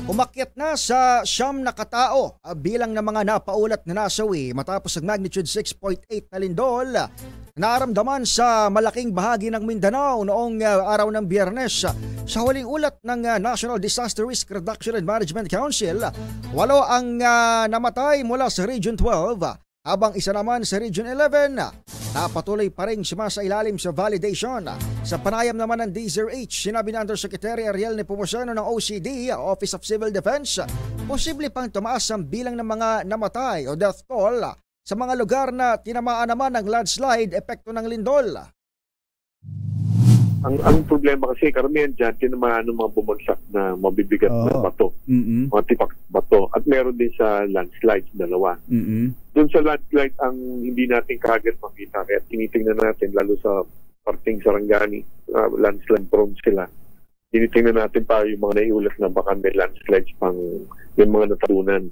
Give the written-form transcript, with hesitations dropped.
Umakyat na sa 9 na katao bilang ng mga napaulat na nasawi matapos ang magnitude 6.8 na lindol naramdaman sa malaking bahagi ng Mindanao noong araw ng Biyernes. Sa huling ulat ng National Disaster Risk Reduction and Management Council, 8 ang namatay mula sa Region 12 habang isa naman sa Region 11 na patuloy pa rin sumasailalim sa validation. Sa panayam naman ng DZRH, sinabi ng Undersecretary Ariel Nepomuceno ng OCD, Office of Civil Defense, posible pang tumaas ang bilang ng mga namatay o death toll sa mga lugar na tinamaan naman ng landslide epekto ng lindol. Ang problema kasi karamihan dyan, tinamaan ng mga bumagsak na mabibigat na bato, mga tipak bato. At meron din sa landslides, dalawa. Doon sa landslide, ang hindi natin kagad makita. Kaya tinitingnan natin, lalo sa parting Sarangani, landslide prone sila. Tinitingnan natin pa yung mga naiulat na baka may landslides pang yung mga natutunan.